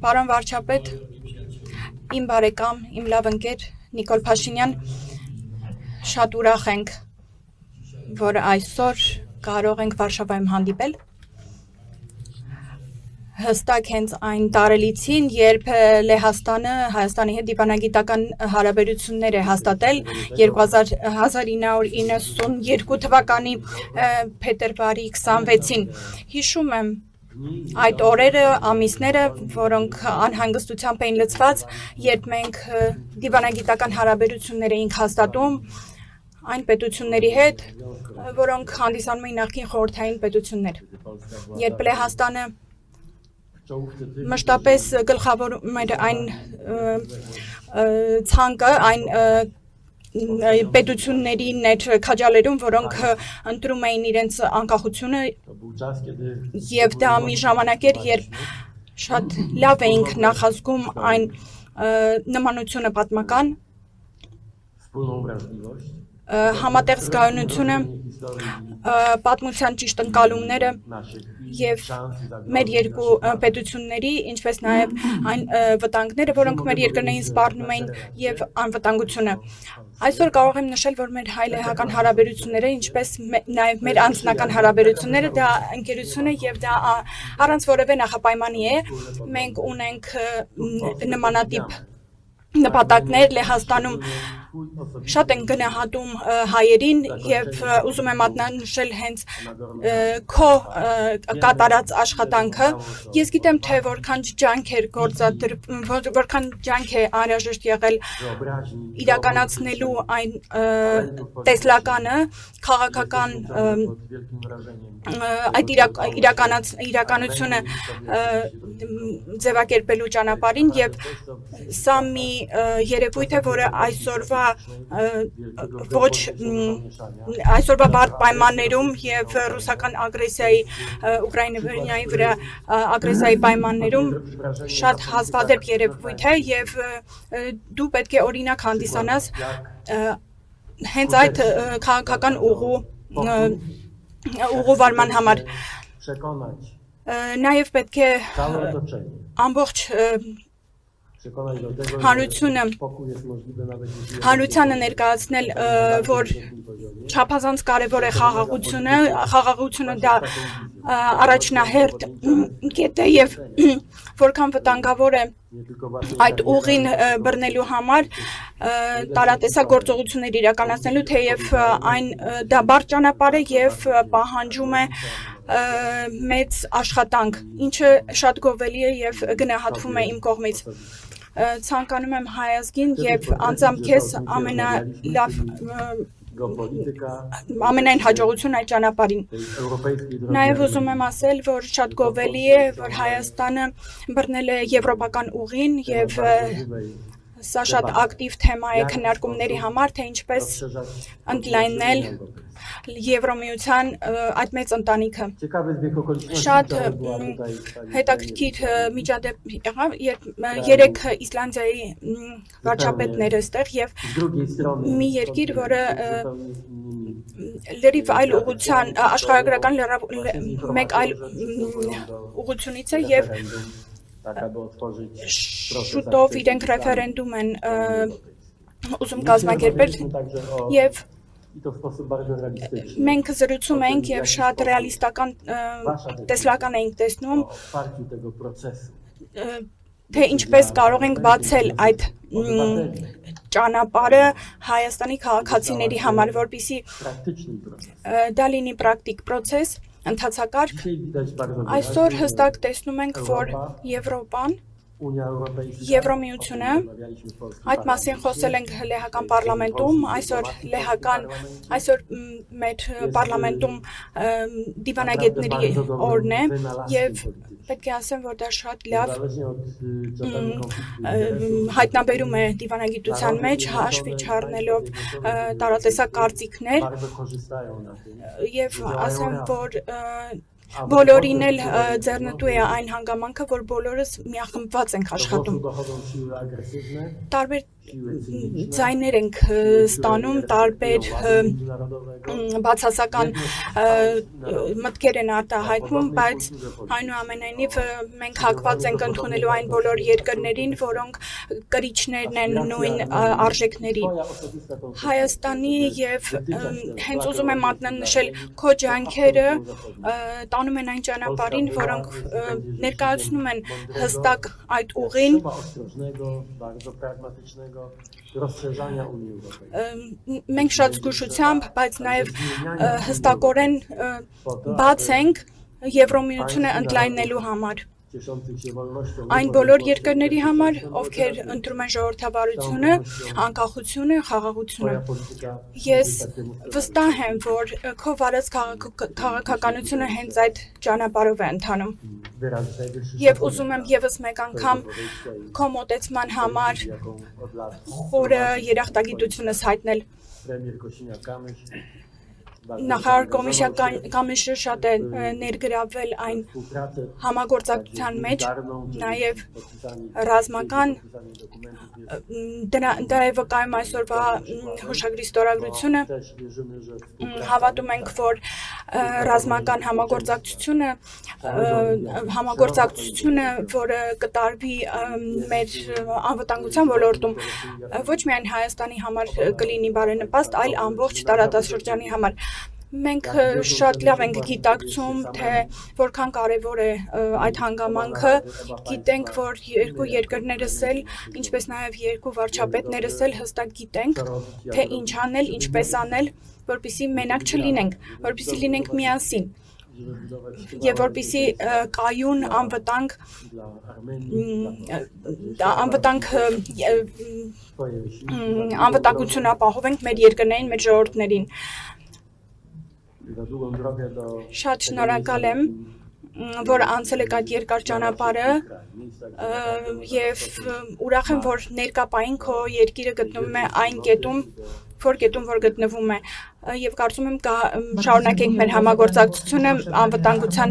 Պարոն վարչապետ, իմ բարեկամ, իմ լավ ընկեր Նիկոլ Փաշինյան, շատ ուրախ ենք, որ այսօր կարող ենք Վարշավայում հանդիպել։ Հստակ հենց այն տարելիցին, երբ Լեհաստանը Հայաստանի հետ դիվանագիտական հարաբերություններ է հաստատել 1992 թվականի փետրվարի 26-ին։ Հիշում եմ այդ օրերը, ամիսները, որոնք անհանգստությամբ էին լցված, երբ մենք դիվանագիտական հարաբերություններ էինք հաստատում այն պետությունների հետ, որոնք հանդիսանում էին նախկին խորհրդային պետություններ։ Երբ Լեհաստանը մշտապես գլխավորում էր այն ցանկը, այն պետություններին էր քաջալերում, որոնք ընտրում էին իրենց անկախությունը, եւ դա մի ժամանակ էր, երբ շատ լավ էինք նախազգում այն նմանությունը պատմական, համատեղ զգայունությունը, պատմության ճիշտ ընկալումները եւ մեր երկու պետությունների, ինչպես նաեւ այն վտանգները, որոնք մեր երկրներին սպառնում էին եւ անվտանգությունը։ Այսօր կարող եմ նշել, որ մեր հայ-լեհական հարաբերությունները, ինչպես նաեւ մեր անձնական հարաբերությունները, դա ընկերություն է եւ դա առանց որևէ նախապայմանի է։ Մենք ունենք նմանատիպ նպատակներ Լեհաստանում, շատ են գնահատում հայերին եւ ուզում եմ մատնանշել հենց քո կատարած աշխատանքը։ Ես գիտեմ, թե որքան ջանք էր որքան ջանք է անհրաժեշտ եղել իրականացնելու այն տեսլականը, քաղաքական այդ իրականությունը ձևակերպելու ճանապարհին եւ սա մի երևույթ է, որը այսօրվա բարդ պայմաններում եւ ռուսական ագրեսիայի Ուկրաինայի վրա ագրեսիայի պայմաններում շատ հազվադեպ երևույթ է եւ դու պետք է օրինակ հանդիսանաս հենց այդ քաղաքական ուղղուվարման համար։ Նաեւ պետք է ամբողջ հանրությանը ներկայացնել, որ չափազանց կարևոր է խաղաղությունը դա առաջնահերթ կետ է եւ որքան վտանգավոր է այդ ուղին բռնելու համար տարատեսակ գործողություններ իրականացնելու, թեև այն դա բարդ ճանապարհ է եւ պահանջում է մեծ աշխատանք, ինչը շատ գովելի է եւ գնահատվում է իմ կողմից։ Ցանկանում եմ հայ ազգին եւ անձամբ քեզ ամենայն հաջողություն այդ ճանապարհին։ Նաեւ ուզում եմ ասել, որ շատ գովելի է, որ Հայաստանը բռնել է եվրոպական ուղին եւ սա շատ ակտիվ թեմա է քննարկումների համար, թե ինչպես ընդլայնել Եվրոմիության այդ մեծ ընտանիքը։ Շատ հետաքրքիր միջադեպ եղավ, երբ 3 Իսլանդիայի վարչապետներ այստեղ եւ մի երկիր, որը լրիվ այլ ուղղության աշխարհագրական մեկ այլ ուղղությունից է եւ շուտով իրենք ռեֆերենդում են ուզում կազմակերպել եւ մենք զրուցում ենք եւ շատ ռեալիստական տեսլական ենք տեսնում, թե ինչպես կարող ենք բացել այդ ճանապարհը Հայաստանի քաղաքացիների համար, որպեսզի դա լինի պրակտիկ process, ընթացակարգ։ Այսօր հստակ տեսնում ենք, որ Եվրոպան, Եվրոմիությունը, այդ մասին խոսել ենք լեհական պարլամենտում, այսօր մեր պարլամենտում դիվանագետների օրն է եւ պետք է ասեմ, որ դա շատ լավ հայտնաբերում է դիվանագիտության մեջ, հաշվի չառնելով տարատեսակ կարծիքներ եւ ասեմ, որ բոլորին էլ ձեռնտու է այն հանգամանքը, որ բոլորս միախմբված ենք աշխատում։ Տարբեր ձայներ ենք ստանում, տարբեր բացասական մտքեր են արտահայտվում, բայց այնուամենայնիվ մենք հակված ենք ընդունելու այն բոլոր երկրներին, որոնք կրիչներն են նույն արժեքների։ Հայաստանի եւ հենց ուզում եմ մատնանշել քո ջանքերը տանում են այն ճանապարհին, որոնք ներկայացնում են հստակ այդ ուղին մենք շատ զգուշությամբ, բայց նաև հստակորեն բաց ենք Եվրոմիությունը ընդլայնելու համար։ Այն բոլոր երկրների համար, ովքեր ընտրում են ժողովրդավարությունը, անկախությունը, խաղաղությունը։ Ես վստահ եմ, որ քո վարած քաղաքականությունը հենց այդ ճանապարհով է ընթանում։ Եվ ուզում եմ եւս մեկ անգամ քո մոտեցման համար խորը երախտագիտությունս հայտնել։ Նախարար Կամիշը շատ է ներգրավվել այն համագործակցության մեջ, նաև ռազմական դրա է վկայում այսօրվա հուշագրի ստորագրությունը, հավատում ենք, որ ռազմական համագործակցությունը, որը կտարվի մեր անվտանգության ոլորտում, ոչ միայն Հայաստանի համար կլինի բարենպաստ, այլ ամբողջ տարածաշրջանի համար։ Մենք շատ լավ ենք գիտակցում, թե որքան կարևոր է այդ հանգամանքը, գիտենք, որ երկու երկրներս էլ, ինչպես նաև երկու վարչապետներս էլ հստակ գիտենք, թե ինչ անել, ինչպես անել, որպեսզի մենակ չլինենք, որպեսզի լինենք միասին, եւ որպեսզի կայուն անվտանգություն ապահովենք մեր երկրներին, մեր ժողովուրդներին։ Շատ շնորհակալ եմ, որ անցել եք այդ երկար ճանապարհը եւ ուրախ եմ, որ ներկապային քո երկիրը գտնվում է այն կետում, որ գտնվում է եւ կարծում եմ շարունակենք մեր համագործակցությունը անվտանգության